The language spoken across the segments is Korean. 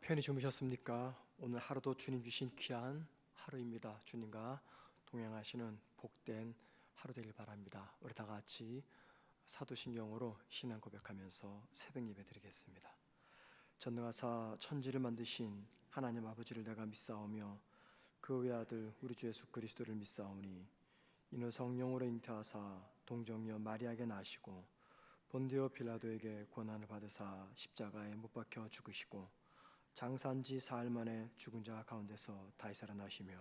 편히 주무셨습니까? 오늘 하루도 주님 주신 귀한 하루입니다. 주님과 동행하시는 복된 하루 되길 바랍니다. 우리 다 같이 사도신경으로 신앙 고백하면서 새벽 예배 드리겠습니다. 전능하사 천지를 만드신 하나님 아버지를 내가 믿사오며 그 외아들 우리 주 예수 그리스도를 믿사오니 이는 성령으로 잉태하사 동정녀 마리아에게 나시고 본디오 빌라도에게 고난을 받으사 십자가에 못 박혀 죽으시고 장사한지 사흘 만에 죽은 자 가운데서 다시 살아나시며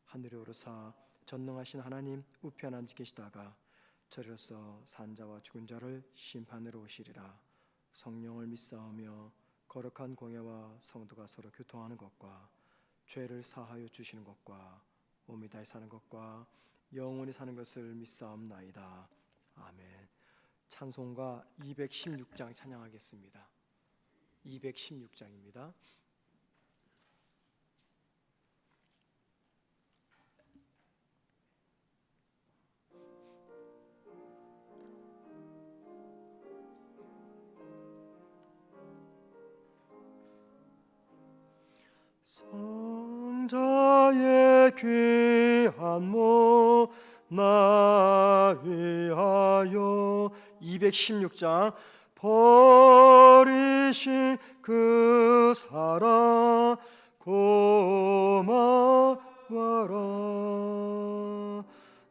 하늘에 오르사 전능하신 하나님 우편 앉아 계시다가 저리로서 산자와 죽은 자를 심판으로 오시리라. 성령을 믿사오며 거룩한 공예와 성도가 서로 교통하는 것과 죄를 사하여 주시는 것과 몸이 다시 사는 것과 영원히 사는 것을 믿사옵나이다. 아멘. 찬송가 216장 찬양하겠습니다. 216장입니다. 성자의 귀한 몸 나 위하여 216장 버리신 그 사랑 고마워라.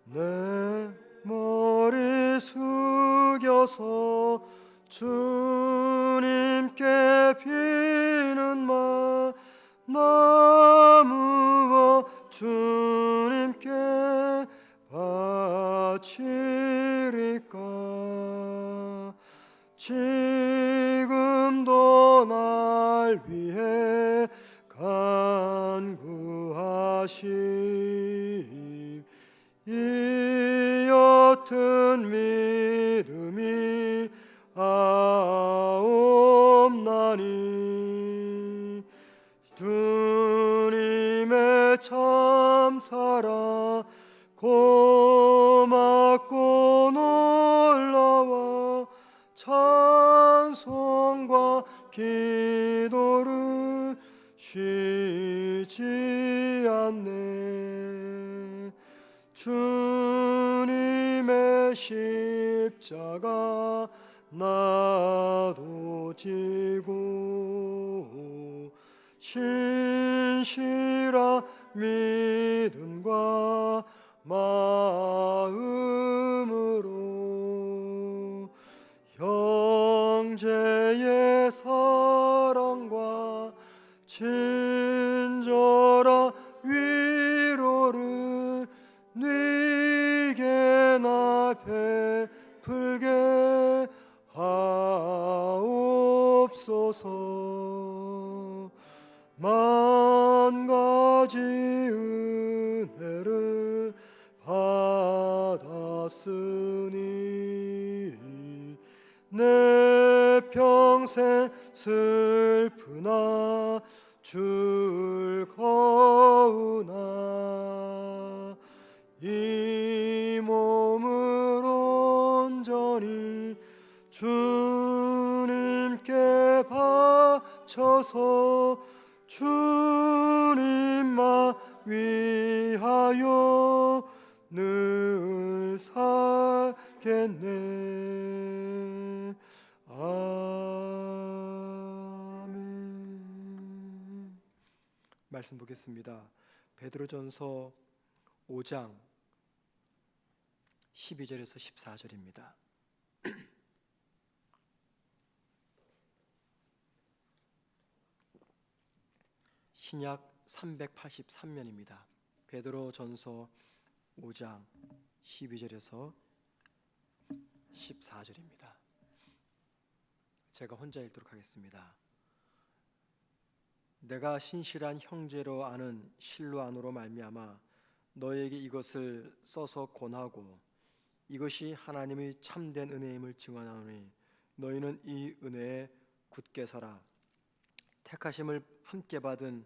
내 머리 숙여서 주님께 비는 말 나무어 주님께 바치리까. 지금도 날 위해 간구하심 이 옅은 믿음이 아옵나니 주님의 참사랑 고맙고 놀라워 찬송과 기도를 쉬지 않네. 주님의 십자가 나도 지고 신실한 믿음과 마음으로 형제의 사랑과 친절한 위로를 네게 나 베풀게 하옵소서. 만 가지 은혜를 받았으니 내 평생 슬프나 즐거우나 이 몸을 온전히 주님께 바쳐서 주님만 위하여 늘 살겠네. 아멘. 말씀 보겠습니다. 베드로전서 5장 12절에서 14절입니다. 신약 383면입니다. 베드로전서 5장 12절에서 14절입니다. 제가 혼자 읽도록 하겠습니다. 내가 신실한 형제로 아는 실로 안으로 말미암아 너에게 이것을 써서 권하고 이것이 하나님의 참된 은혜임을 증언하노니 너희는 이 은혜에 굳게 서라. 택하심을 함께 받은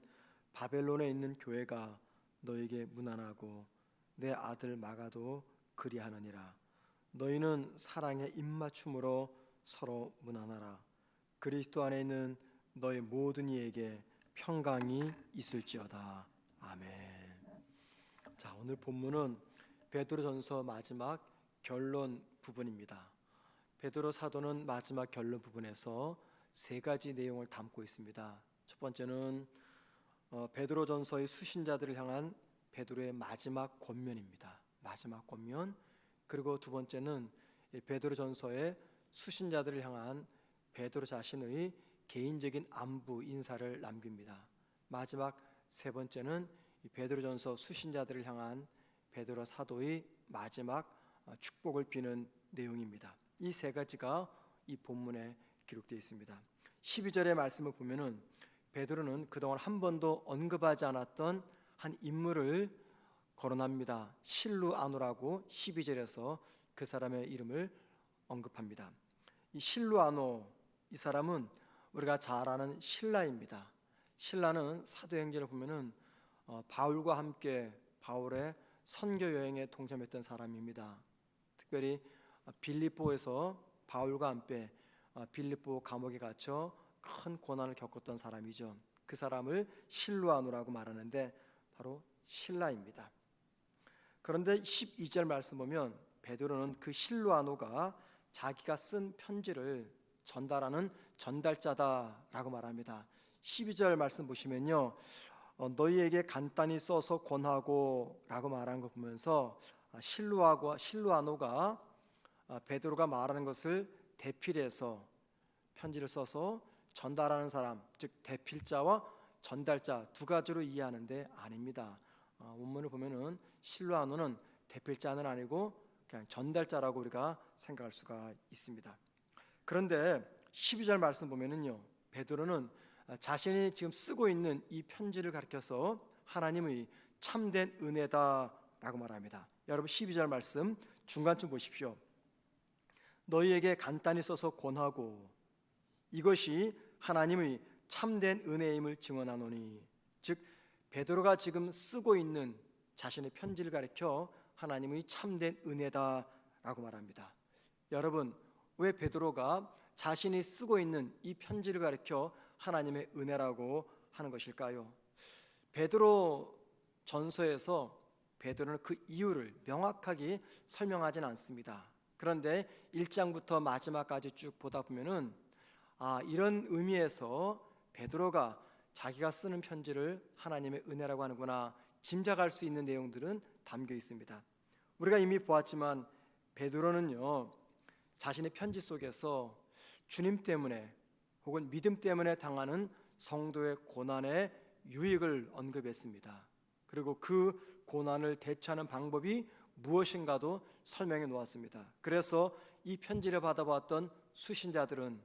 바벨론에 있는 교회가 너에게 문안하고 내 아들 마가도 그리하느니라. 너희는 사랑의 입맞춤으로 서로 문안하라. 그리스도 안에 있는 너희 모든 이에게 평강이 있을지어다. 아멘. 자, 오늘 본문은 베드로전서 마지막 결론 부분입니다. 베드로 사도는 마지막 결론 부분에서 세 가지 내용을 담고 있습니다. 첫 번째는 베드로전서의 수신자들을 향한 베드로의 마지막 권면입니다. 마지막 권면. 그리고 두 번째는 베드로전서의 수신자들을 향한 베드로 자신의 개인적인 안부 인사를 남깁니다. 마지막 세 번째는 베드로전서 수신자들을 향한 베드로 사도의 마지막 축복을 비는 내용입니다. 이 세 가지가 이 본문에 기록되어 있습니다. 12절의 말씀을 보면은 베드로는 그동안 한 번도 언급하지 않았던 한 인물을 거론합니다. 실루아노라고 12절에서 그 사람의 이름을 언급합니다. 이 실루아노, 이 사람은 우리가 잘 아는 신라입니다. 신라는 사도행전을 보면은 바울과 함께 바울의 선교 여행에 동참했던 사람입니다. 특별히 빌립보에서 바울과 함께 빌립보 감옥에 갇혀 큰 고난을 겪었던 사람이죠. 그 사람을 실루아노라고 말하는데 바로 신라입니다. 그런데 12절 말씀 보면 베드로는 그 실루아노가 자기가 쓴 편지를 전달하는 전달자다라고 말합니다. 12절 말씀 보시면요, 너희에게 간단히 써서 권하고 라고 말한 거 보면서 실루아노가 베드로가 말하는 것을 대필해서 편지를 써서 전달하는 사람, 즉 대필자와 전달자 두 가지로 이해하는데 아닙니다. 원문을 보면은 실루아노는 대필자는 아니고 그냥 전달자라고 우리가 생각할 수가 있습니다. 그런데 12절 말씀 보면은요, 베드로는 자신이 지금 쓰고 있는 이 편지를 가리켜서 하나님의 참된 은혜다라고 말합니다. 여러분 12절 말씀 중간쯤 보십시오. 너희에게 간단히 써서 권하고 이것이 하나님의 참된 은혜임을 증언하노니, 즉 베드로가 지금 쓰고 있는 자신의 편지를 가리켜 하나님의 참된 은혜다라고 말합니다. 여러분, 왜 베드로가 자신이 쓰고 있는 이 편지를 가리켜 하나님의 은혜라고 하는 것일까요? 베드로 전서에서 베드로는 그 이유를 명확하게 설명하지는 않습니다. 그런데 1장부터 마지막까지 쭉 보다 보면은 이런 의미에서 베드로가 자기가 쓰는 편지를 하나님의 은혜라고 하는구나 짐작할 수 있는 내용들은 담겨 있습니다. 우리가 이미 보았지만 베드로는요, 자신의 편지 속에서 주님 때문에 혹은 믿음 때문에 당하는 성도의 고난의 유익을 언급했습니다. 그리고 그 고난을 대처하는 방법이 무엇인가도 설명해 놓았습니다. 그래서 이 편지를 받아봤던 수신자들은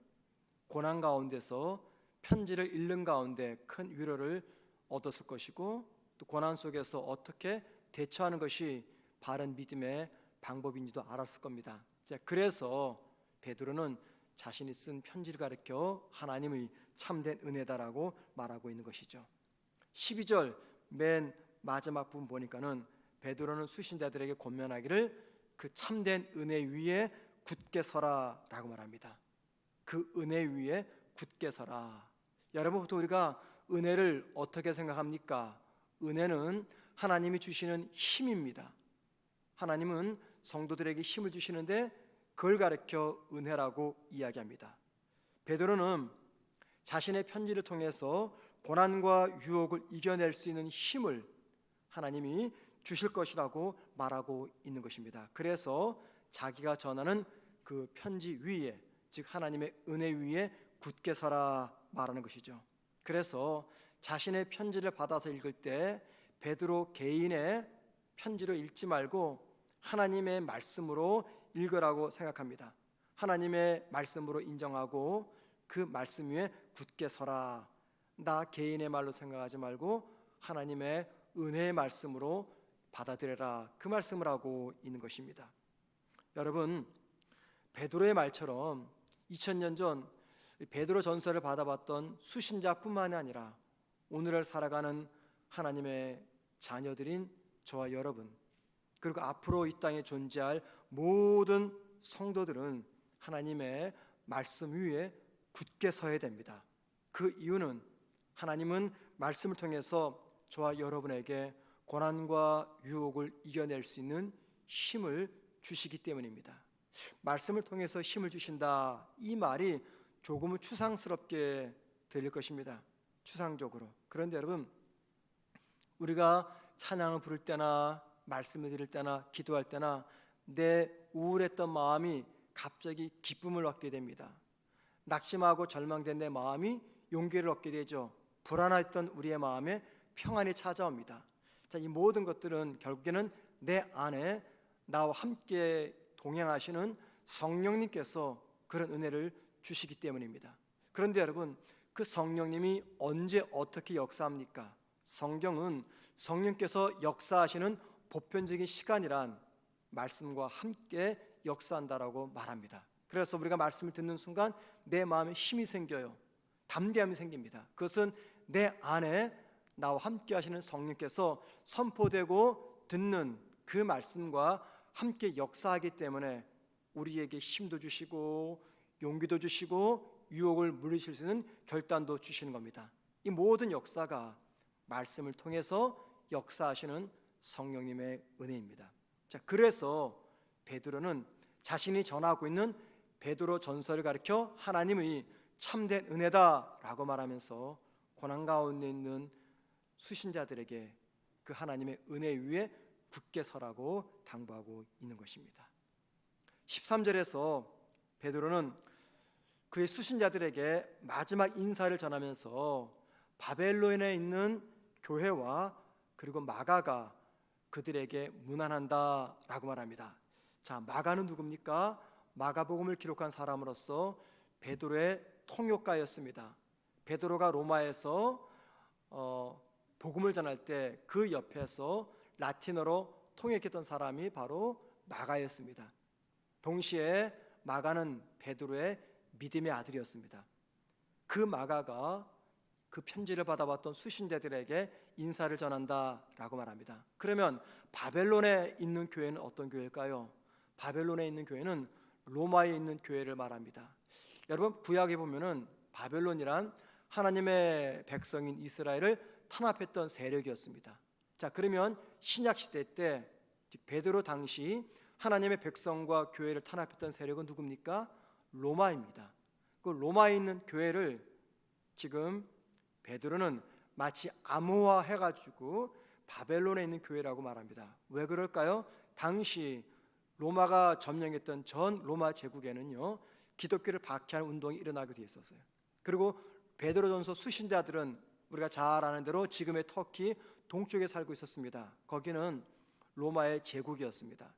고난 가운데서 편지를 읽는 가운데 큰 위로를 얻었을 것이고, 또 고난 속에서 어떻게 대처하는 것이 바른 믿음의 방법인지도 알았을 겁니다. 그래서 베드로는 자신이 쓴 편지를 가리켜 하나님의 참된 은혜다라고 말하고 있는 것이죠. 12절 맨 마지막 부분 보니까는 베드로는 수신자들에게 권면하기를 그 참된 은혜 위에 굳게 서라라고 말합니다. 그 은혜 위에 굳게 서라. 여러분부터 우리가 은혜를 어떻게 생각합니까? 은혜는 하나님이 주시는 힘입니다. 하나님은 성도들에게 힘을 주시는데 그걸 가리켜 은혜라고 이야기합니다. 베드로는 자신의 편지를 통해서 고난과 유혹을 이겨낼 수 있는 힘을 하나님이 주실 것이라고 말하고 있는 것입니다. 그래서 자기가 전하는 그 편지 위에, 즉 하나님의 은혜 위에 굳게 서라 말하는 것이죠. 그래서 자신의 편지를 받아서 읽을 때 베드로 개인의 편지로 읽지 말고 하나님의 말씀으로 읽으라고 생각합니다. 하나님의 말씀으로 인정하고 그 말씀 위에 굳게 서라. 나 개인의 말로 생각하지 말고 하나님의 은혜의 말씀으로 받아들여라, 그 말씀을 하고 있는 것입니다. 여러분, 베드로의 말처럼 2000년 전 베드로 전서를 받아봤던 수신자뿐만이 아니라 오늘을 살아가는 하나님의 자녀들인 저와 여러분, 그리고 앞으로 이 땅에 존재할 모든 성도들은 하나님의 말씀 위에 굳게 서야 됩니다. 그 이유는 하나님은 말씀을 통해서 저와 여러분에게 고난과 유혹을 이겨낼 수 있는 힘을 주시기 때문입니다. 말씀을 통해서 힘을 주신다, 이 말이 조금은 추상스럽게 들릴 것입니다. 추상적으로. 그런데 여러분, 우리가 찬양을 부를 때나 말씀을 드릴 때나 기도할 때나 내 우울했던 마음이 갑자기 기쁨을 얻게 됩니다. 낙심하고 절망된 내 마음이 용기를 얻게 되죠. 불안했던 우리의 마음에 평안이 찾아옵니다. 자, 이 모든 것들은 결국에는 내 안에 나와 함께 동행하시는 성령님께서 그런 은혜를 주시기 때문입니다. 그런데 여러분, 그 성령님이 언제 어떻게 역사합니까? 성경은 성령께서 역사하시는 보편적인 시간이란 말씀과 함께 역사한다라고 말합니다. 그래서 우리가 말씀을 듣는 순간 내 마음에 힘이 생겨요. 담대함이 생깁니다. 그것은 내 안에 나와 함께 하시는 성령께서 선포되고 듣는 그 말씀과 함께 역사하기 때문에 우리에게 힘도 주시고 용기도 주시고 유혹을 물리칠 수 있는 결단도 주시는 겁니다. 이 모든 역사가 말씀을 통해서 역사하시는 성령님의 은혜입니다. 자, 그래서 베드로는 자신이 전하고 있는 베드로 전서를 가리켜 하나님의 참된 은혜다라고 말하면서 고난 가운데 있는 수신자들에게 그 하나님의 은혜 위에 굳게 서라고 당부하고 있는 것입니다. 13절에서 베드로는 그의 수신자들에게 마지막 인사를 전하면서 바벨론에 있는 교회와 그리고 마가가 그들에게 문안한다라고 말합니다. 자, 마가는 누굽니까? 마가복음을 기록한 사람으로서 베드로의 통역가였습니다. 베드로가 로마에서 복음을 전할 때 그 옆에서 라틴어로 통역했던 사람이 바로 마가였습니다. 동시에 마가는 베드로의 믿음의 아들이었습니다. 그 마가가 그 편지를 받아봤던 수신자들에게 인사를 전한다라고 말합니다. 그러면 바벨론에 있는 교회는 어떤 교회일까요? 바벨론에 있는 교회는 로마에 있는 교회를 말합니다. 여러분, 구약에 보면은 바벨론이란 하나님의 백성인 이스라엘을 탄압했던 세력이었습니다. 자, 그러면 신약 시대 때 베드로 당시 하나님의 백성과 교회를 탄압했던 세력은 누굽니까? 로마입니다. 그 로마에 있는 교회를 지금 베드로는 마치 암호화해가지고 바벨론에 있는 교회라고 말합니다. 왜 그럴까요? 당시 로마가 점령했던 전 로마 제국에는요, 기독교를 박해하는 운동이 일어나게 돼 있었어요. 그리고 베드로전서 수신자들은 우리가 잘 아는 대로 지금의 터키 동쪽에 살고 있었습니다. 거기는 로마의 제국이었습니다.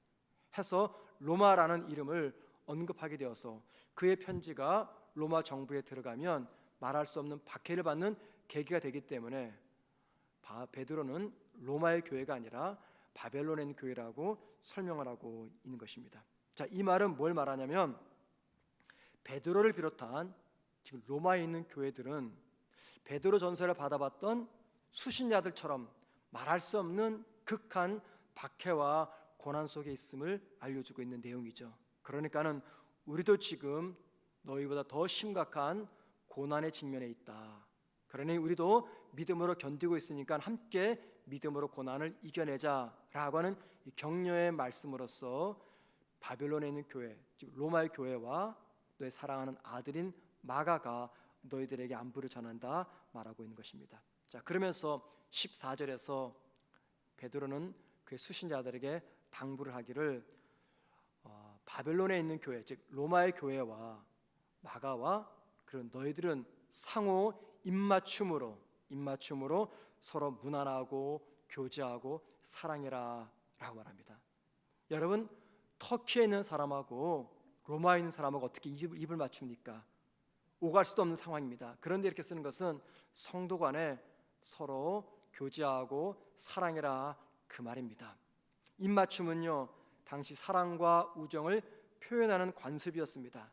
해서 로마라는 이름을 언급하게 되어서 그의 편지가 로마 정부에 들어가면 말할 수 없는 박해를 받는 계기가 되기 때문에 베드로는 로마의 교회가 아니라 바벨론에 있는 교회라고 설명을 하고 있는 것입니다. 자, 이 말은 뭘 말하냐면 베드로를 비롯한 지금 로마에 있는 교회들은 베드로 전서를 받아봤던 수신자들처럼 말할 수 없는 극한 박해와 고난 속에 있음을 알려주고 있는 내용이죠. 그러니까는 우리도 지금 너희보다 더 심각한 고난의 직면에 있다. 그러니 우리도 믿음으로 견디고 있으니까 함께 믿음으로 고난을 이겨내자라고 하는 이 격려의 말씀으로써 바벨론에 있는 교회, 즉 로마의 교회와 너의 사랑하는 아들인 마가가 너희들에게 안부를 전한다 말하고 있는 것입니다. 자, 그러면서 14절에서 베드로는 그의 수신자들에게 당부를 하기를 바벨론에 있는 교회, 즉 로마의 교회와 마가와 그런 너희들은 상호 입맞춤으로 서로 문안하고 교제하고 사랑해라 라고 말합니다. 여러분, 터키에 있는 사람하고 로마에 있는 사람하고 어떻게 입을 맞춥니까? 오갈 수도 없는 상황입니다. 그런데 이렇게 쓰는 것은 성도 간에 서로 교제하고 사랑해라 그 말입니다. 입맞춤은요, 당시 사랑과 우정을 표현하는 관습이었습니다.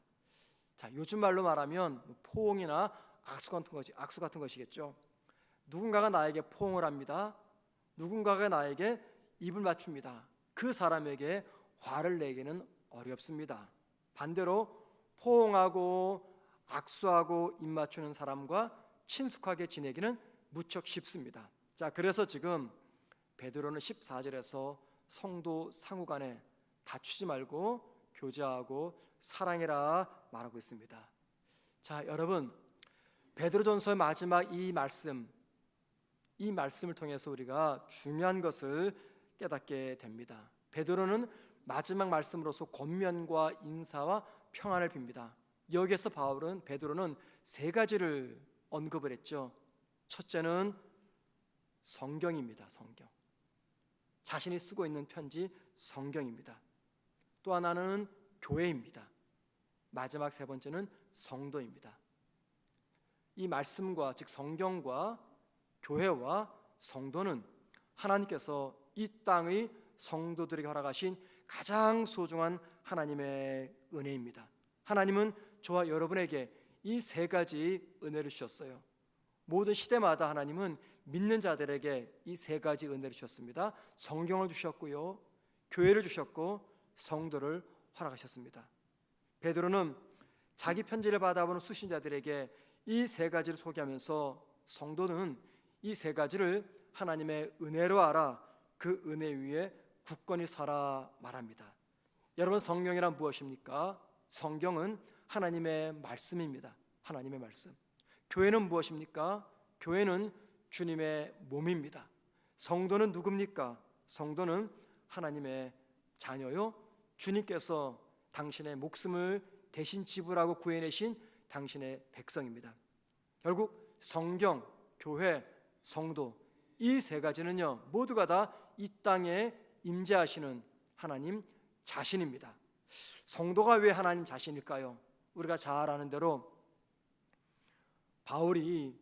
자, 요즘 말로 말하면 포옹이나 악수 같은 것이겠죠. 누군가가 나에게 포옹을 합니다. 누군가가 나에게 입을 맞춥니다. 그 사람에게 화를 내기는 어렵습니다. 반대로 포옹하고 악수하고 입 맞추는 사람과 친숙하게 지내기는 무척 쉽습니다. 자, 그래서 지금 베드로는 14절에서 성도 상호간에 다투지 말고 교제하고 사랑해라 말하고 있습니다. 자, 여러분, 베드로전서의 마지막 이 말씀을 통해서 우리가 중요한 것을 깨닫게 됩니다. 베드로는 마지막 말씀으로서 권면과 인사와 평안을 빕니다. 여기에서 베드로는 세 가지를 언급을 했죠. 첫째는 성경입니다. 성경. 자신이 쓰고 있는 편지 성경입니다. 또 하나는 교회입니다. 마지막 세 번째는 성도입니다. 이 말씀과 즉 성경과 교회와 성도는 하나님께서 이 땅의 성도들에게 허락하신 가장 소중한 하나님의 은혜입니다. 하나님은 저와 여러분에게 이 세 가지 은혜를 주셨어요. 모든 시대마다 하나님은 믿는 자들에게 이 세 가지 은혜를 주셨습니다. 성경을 주셨고요, 교회를 주셨고 성도를 허락하셨습니다. 베드로는 자기 편지를 받아보는 수신자들에게 이 세 가지를 소개하면서 성도는 이 세 가지를 하나님의 은혜로 알아 그 은혜 위에 굳건히 살아 말합니다. 여러분, 성경이란 무엇입니까? 성경은 하나님의 말씀입니다. 하나님의 말씀. 교회는 무엇입니까? 교회는 주님의 몸입니다. 성도는 누굽니까? 성도는 하나님의 자녀요, 주님께서 당신의 목숨을 대신 지불하고 구해내신 당신의 백성입니다. 결국 성경, 교회, 성도, 이 세 가지는요 모두가 다 이 땅에 임재하시는 하나님 자신입니다. 성도가 왜 하나님 자신일까요? 우리가 잘 아는 대로 바울이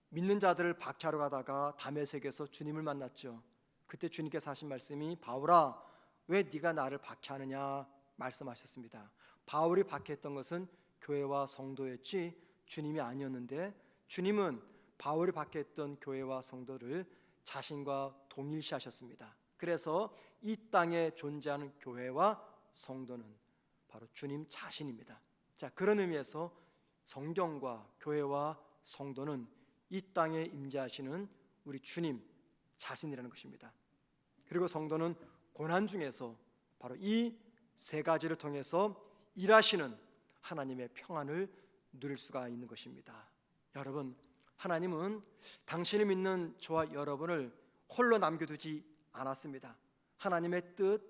믿는 자들을 박해하러 가다가 다메섹에서 주님을 만났죠. 그때 주님께서 하신 말씀이 바울아, 왜 네가 나를 박해하느냐 말씀하셨습니다. 바울이 박해했던 것은 교회와 성도였지 주님이 아니었는데, 주님은 바울이 박해했던 교회와 성도를 자신과 동일시하셨습니다. 그래서 이 땅에 존재하는 교회와 성도는 바로 주님 자신입니다. 자, 그런 의미에서 성경과 교회와 성도는 이 땅에 임재하시는 우리 주님 자신이라는 것입니다. 그리고 성도는 고난 중에서 바로 이 세 가지를 통해서 일하시는 하나님의 평안을 누릴 수가 있는 것입니다. 여러분, 하나님은 당신이 믿는 저와 여러분을 홀로 남겨두지 않았습니다. 하나님의 뜻,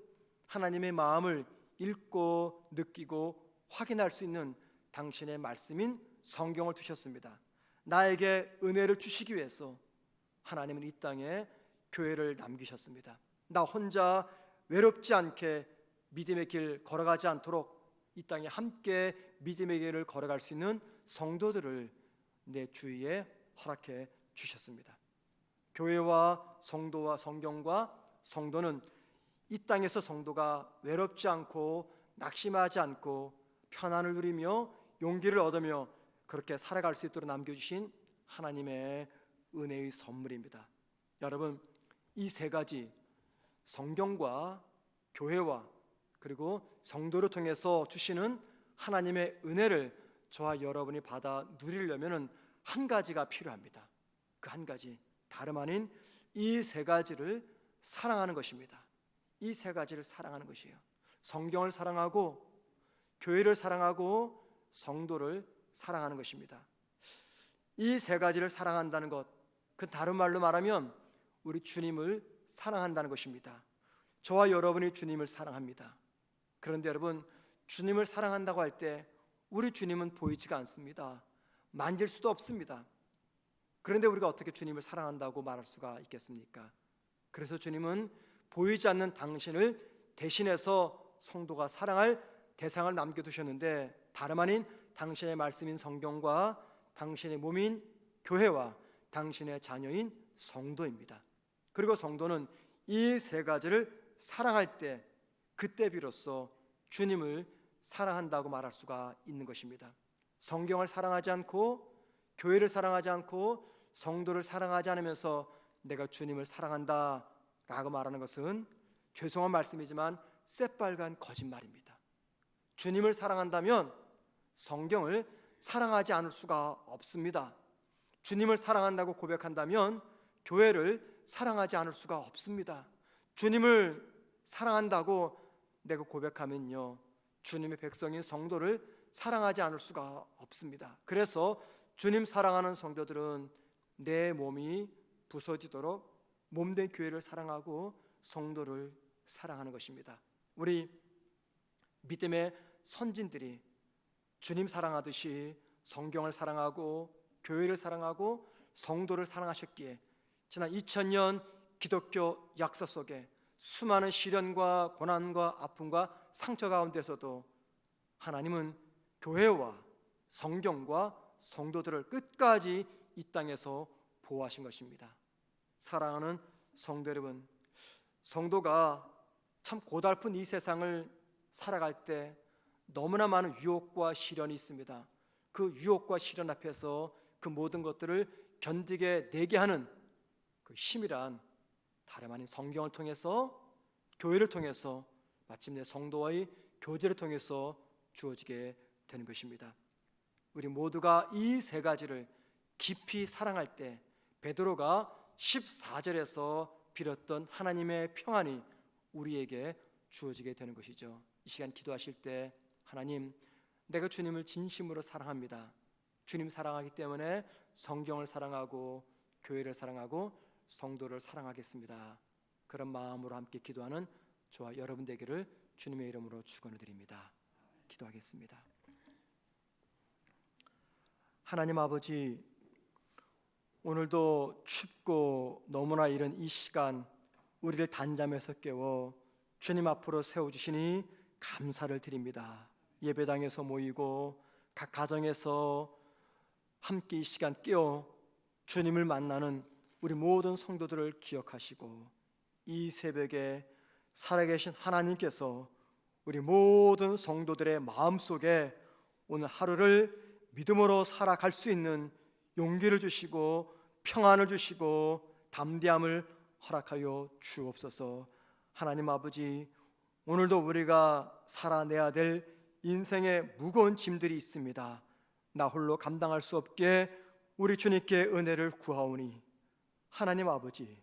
하나님의 마음을 읽고 느끼고 확인할 수 있는 당신의 말씀인 성경을 두셨습니다. 나에게 은혜를 주시기 위해서 하나님은 이 땅에 교회를 남기셨습니다. 나 혼자 외롭지 않게 믿음의 길 걸어가지 않도록 이 땅에 함께 믿음의 길을 걸어갈 수 있는 성도들을 내 주위에 허락해 주셨습니다. 교회와 성도와 성경과 성도는 이 땅에서 성도가 외롭지 않고 낙심하지 않고 편안을 누리며 용기를 얻으며 그렇게 살아갈 수 있도록 남겨주신 하나님의 은혜의 선물입니다. 여러분, 이 세 가지 성경과 교회와 그리고 성도를 통해서 주시는 하나님의 은혜를 저와 여러분이 받아 누리려면 한 가지가 필요합니다. 그 한 가지, 다름 아닌 이 세 가지를 사랑하는 것입니다. 이 세 가지를 사랑하는 것이에요. 성경을 사랑하고 교회를 사랑하고 성도를 사랑하는 것입니다. 이 세 가지를 사랑한다는 것, 그 다른 말로 말하면 우리 주님을 사랑한다는 것입니다. 저와 여러분이 주님을 사랑합니다. 그런데 여러분, 주님을 사랑한다고 할 때 우리 주님은 보이지가 않습니다. 만질 수도 없습니다. 그런데 우리가 어떻게 주님을 사랑한다고 말할 수가 있겠습니까? 그래서 주님은 보이지 않는 당신을 대신해서 성도가 사랑할 대상을 남겨두셨는데, 다름 아닌 당신의 말씀인 성경과 당신의 몸인 교회와 당신의 자녀인 성도입니다. 그리고 성도는 이 세 가지를 사랑할 때, 그때 비로소 주님을 사랑한다고 말할 수가 있는 것입니다. 성경을 사랑하지 않고 교회를 사랑하지 않고 성도를 사랑하지 않으면서 내가 주님을 사랑한다 라고 말하는 것은, 죄송한 말씀이지만 새빨간 거짓말입니다. 주님을 사랑한다면 성경을 사랑하지 않을 수가 없습니다. 주님을 사랑한다고 고백한다면 교회를 사랑하지 않을 수가 없습니다. 주님을 사랑한다고 내가 고백하면요, 주님의 백성인 성도를 사랑하지 않을 수가 없습니다. 그래서 주님 사랑하는 성도들은 내 몸이 부서지도록 몸된 교회를 사랑하고 성도를 사랑하는 것입니다. 우리 믿음의 선진들이 주님 사랑하듯이 성경을 사랑하고 교회를 사랑하고 성도를 사랑하셨기에 지난 2000년 기독교 역사 속에 수많은 시련과 고난과 아픔과 상처 가운데서도 하나님은 교회와 성경과 성도들을 끝까지 이 땅에서 보호하신 것입니다. 사랑하는 성도 여러분, 성도가 참 고달픈 이 세상을 살아갈 때 너무나 많은 유혹과 시련이 있습니다. 그 유혹과 시련 앞에서 그 모든 것들을 견디게 되게 하는 그 힘이란 다름 아닌 성경을 통해서, 교회를 통해서, 마침내 성도와의 교제를 통해서 주어지게 되는 것입니다. 우리 모두가 이 세 가지를 깊이 사랑할 때 베드로가 14절에서 빌었던 하나님의 평안이 우리에게 주어지게 되는 것이죠. 이 시간 기도하실 때, 하나님, 내가 주님을 진심으로 사랑합니다. 주님 사랑하기 때문에 성경을 사랑하고 교회를 사랑하고 성도를 사랑하겠습니다. 그런 마음으로 함께 기도하는 저와 여러분 되기를 주님의 이름으로 축원을 드립니다. 기도하겠습니다. 하나님 아버지, 오늘도 춥고 너무나 이른 이 시간 우리를 단잠에서 깨워 주님 앞으로 세워주시니 감사를 드립니다. 예배당에서 모이고 각 가정에서 함께 이 시간 깨어 주님을 만나는 우리 모든 성도들을 기억하시고 이 새벽에 살아계신 하나님께서 우리 모든 성도들의 마음속에 오늘 하루를 믿음으로 살아갈 수 있는 용기를 주시고 평안을 주시고 담대함을 허락하여 주옵소서. 하나님 아버지, 오늘도 우리가 살아내야 될 인생의 무거운 짐들이 있습니다. 나 홀로 감당할 수 없게 우리 주님께 은혜를 구하오니 하나님 아버지,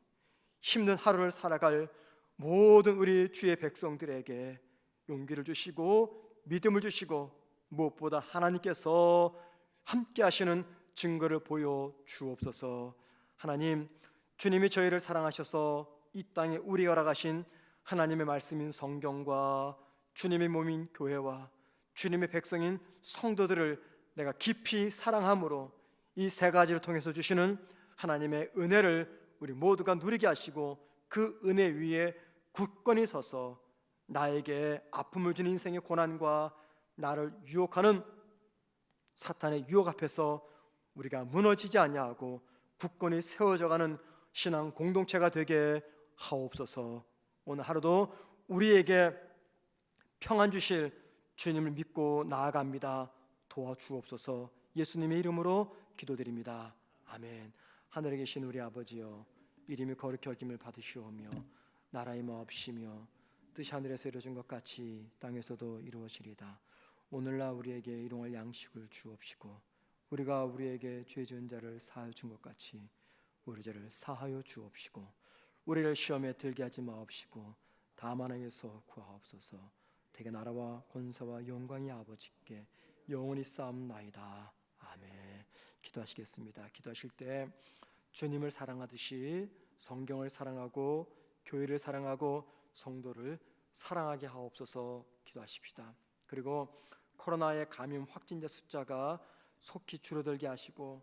힘든 하루를 살아갈 모든 우리 주의 백성들에게 용기를 주시고 믿음을 주시고 무엇보다 하나님께서 함께 하시는 증거를 보여 주옵소서. 하나님, 주님이 저희를 사랑하셔서 이 땅에 우리가 허락하신 하나님의 말씀인 성경과 주님의 몸인 교회와 주님의 백성인 성도들을 내가 깊이 사랑함으로 이 세 가지를 통해서 주시는 하나님의 은혜를 우리 모두가 누리게 하시고 그 은혜 위에 굳건히 서서 나에게 아픔을 주는 인생의 고난과 나를 유혹하는 사탄의 유혹 앞에서 우리가 무너지지 아니하고 굳건히 세워져가는 신앙 공동체가 되게 하옵소서. 오늘 하루도 우리에게 평안 주실 주님을 믿고 나아갑니다. 도와주옵소서. 예수님의 이름으로 기도드립니다. 아멘. 하늘에 계신 우리 아버지여, 이름이 거룩히 여김을 받으시오며 나라의 마옵시며 뜻이 하늘에서 이루어진 것 같이 땅에서도 이루어지리다. 오늘날 우리에게 일용할 양식을 주옵시고 우리가 우리에게 죄 지은 자를 사하여 준 것 같이 우리 죄를 사하여 주옵시고 우리를 시험에 들게 하지 마옵시고 다만 악에서 구하옵소서. 대개 나라와 권세와 영광이 아버지께 영원히 쌓옵나이다. 아멘. 기도하시겠습니다. 기도하실 때 주님을 사랑하듯이 성경을 사랑하고 교회를 사랑하고 성도를 사랑하게 하옵소서. 기도하십시다. 그리고 코로나의 감염 확진자 숫자가 속히 줄어들게 하시고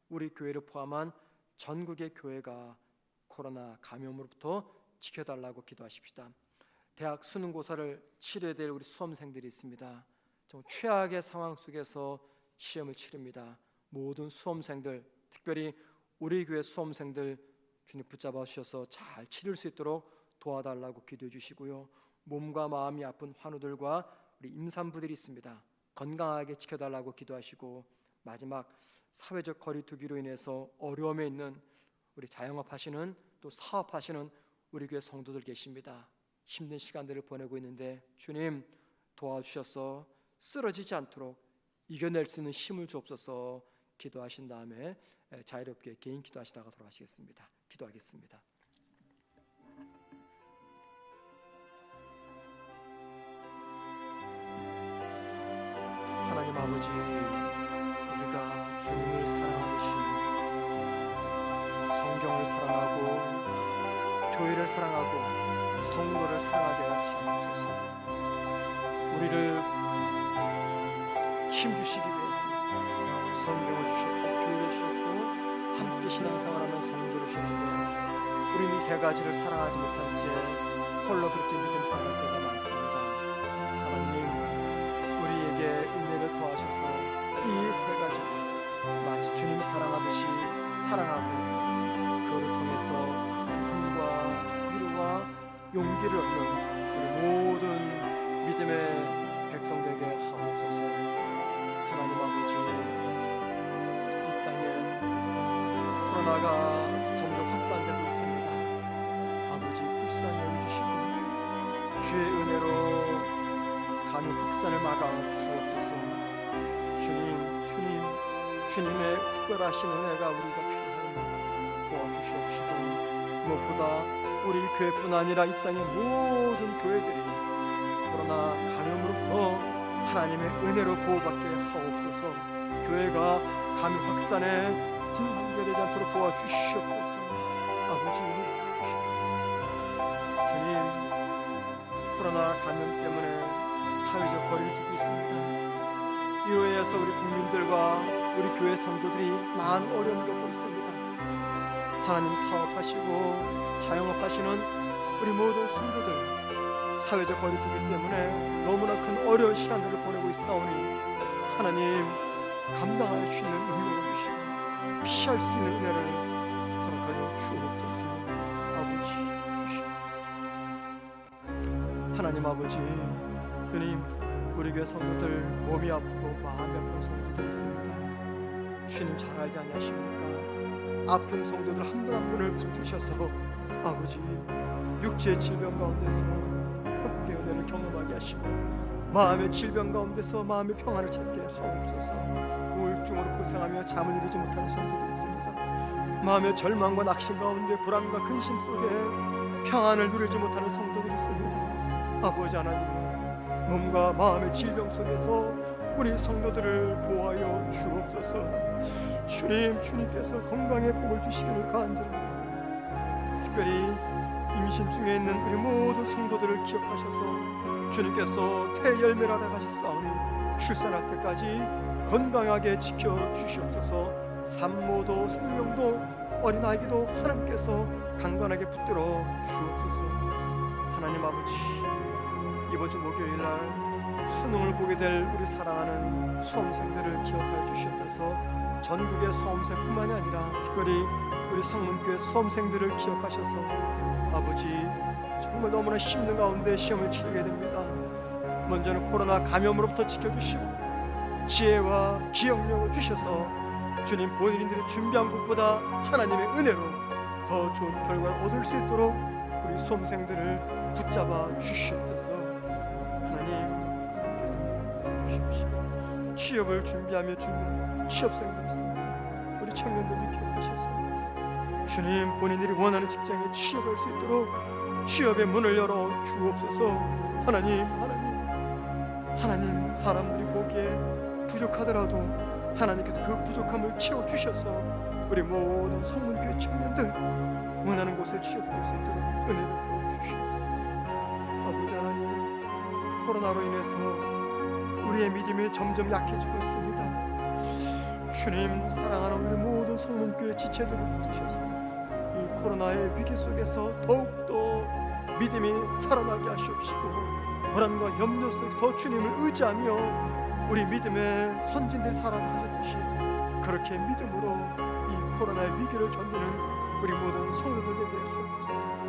우리 교회를 포함한 전국의 교회가 코로나 감염으로부터 지켜달라고 기도하십시다. 대학 수능고사를 치러야 될 우리 수험생들이 있습니다. 좀 최악의 상황 속에서 시험을 치릅니다. 모든 수험생들, 특별히 우리 교회 수험생들 주님 붙잡아 주셔서 잘 치를 수 있도록 도와달라고 기도해 주시고요. 몸과 마음이 아픈 환우들과 우리 임산부들이 있습니다. 건강하게 지켜달라고 기도하시고 마지막 사회적 거리두기로 인해서 어려움에 있는 우리 자영업하시는 또 사업하시는 우리 교회 성도들 계십니다. 힘든 시간들을 보내고 있는데 주님 도와주셔서 쓰러지지 않도록 이겨낼 수 있는 힘을 주옵소서. 기도하신 다음에 자유롭게 개인 기도하시다가 돌아가시겠습니다. 기도하겠습니다. 하나님 아버지, 우리가 주님을 사랑하듯이 성경을 사랑하고 교회를 사랑하고 성도를 사랑하게 하옵소서. 우리를 힘주시기 위해서 성경을 주셨고 교회를 주셨고 함께 신앙생활하는 성도를 주셨는데 우리는 이 세 가지를 사랑하지 못한 채 홀로 그렇게 믿음 살아갈 때가 많습니다. 하나님, 우리에게 은혜를 더하셔서 이 세 가지를 마치 주님 사랑하듯이 사랑하고 그를 통해서 힘과 위로와 용기를 얻는 우리 모든 믿음의 백성 되게 하옵소서. 하나님 아버지, 이 땅에 코로나가 점점 확산되고 있습니다. 아버지, 불쌍히 여겨주시고 주의 은혜로 감염 확산을 막아 주옵소서. 주님의 특별하신 은혜가 우리가 필요하니 도와주시옵시고, 무엇보다 우리 교회뿐 아니라 이 땅의 모든 교회들이 코로나 감염으로부터 하나님의 은혜로 보호받게 하옵소서. 교회가 감염 확산에 진상되지 않도록 도와주시옵소서. 아버지, 도와주시옵소서. 주님, 코로나 감염 때문에 사회적 거리를 두고 있습니다. 이로 인해서 우리 국민들과 우리 교회 성도들이 많은 어려움을 겪고 있습니다. 하나님, 사업하시고 자영업하시는 우리 모든 성도들 사회적 거리두기 때문에 너무나 큰 어려운 시간들을 보내고 있사오니 하나님, 감당할 수 있는 능력을 주시고 피할 수 있는 은혜를 허락하여 주옵소서. 아버지, 주시옵소서. 하나님 아버지, 주님, 우리 교회 성도들 몸이 아프고 마음이 아픈 성도들 있습니다. 주님 잘 알지 아니하십니까? 아픈 성도들 한 분 한 분을 붙드셔서 아버지, 육체의 질병 가운데서 협계 은혜를 경험하게 하시고 마음의 질병 가운데서 마음의 평안을 찾게 하옵소서. 우울증으로 고생하며 잠을 이루지 못하는 성도들이 있습니다. 마음의 절망과 낙심 가운데 불안과 근심 속에 평안을 누리지 못하는 성도들이 있습니다. 아버지 하나님, 몸과 마음의 질병 속에서 우리 성도들을 보호하여 주옵소서. 주님께서 건강의 복을 주시기를 간절합니다. 특별히 임신 중에 있는 우리 모든 성도들을 기억하셔서 주님께서 태열매를 하다 가셨사오니 출산할 때까지 건강하게 지켜주시옵소서. 산모도 생명도 어린아이기도 하나님께서 강건하게 붙들어 주옵소서. 하나님 아버지, 이번 주 목요일날 수능을 보게 될 우리 사랑하는 수험생들을 기억하여 주시옵소서. 전국의 수험생뿐만이 아니라 특별히 우리 성문교회 수험생들을 기억하셔서 아버지, 정말 너무나 힘든 가운데 시험을 치르게 됩니다. 먼저는 코로나 감염으로부터 지켜주시고 지혜와 기억력을 주셔서 주님, 본인들이 준비한 것보다 하나님의 은혜로 더 좋은 결과를 얻을 수 있도록 우리 수험생들을 붙잡아 주시옵소서. 하나님, 주십시오. 취업을 준비하며 죽는 취업생들 있습니다. 우리 청년들도 기억하셔서 주님, 본인들이 원하는 직장에 취업할 수 있도록 취업의 문을 열어 주옵소서. 하나님, 사람들이 보기에 부족하더라도 하나님께서 그 부족함을 채워주셔서 우리 모든 성문교회 청년들 원하는 곳에 취업할 수 있도록 은혜를 부어주시옵소서. 아버지 하나님, 코로나로 인해서 우리의 믿음이 점점 약해지고 있습니다. 주님, 사랑하는 우리 모든 성문교회 지체들을 붙드셔서 이 코로나의 위기 속에서 더욱더 믿음이 살아나게 하시옵시고 불안과 염려 속에 더 주님을 의지하며 우리 믿음의 선진들이 살아가셨듯이 그렇게 믿음으로 이 코로나의 위기를 견디는 우리 모든 성도들 되게 하옵소서.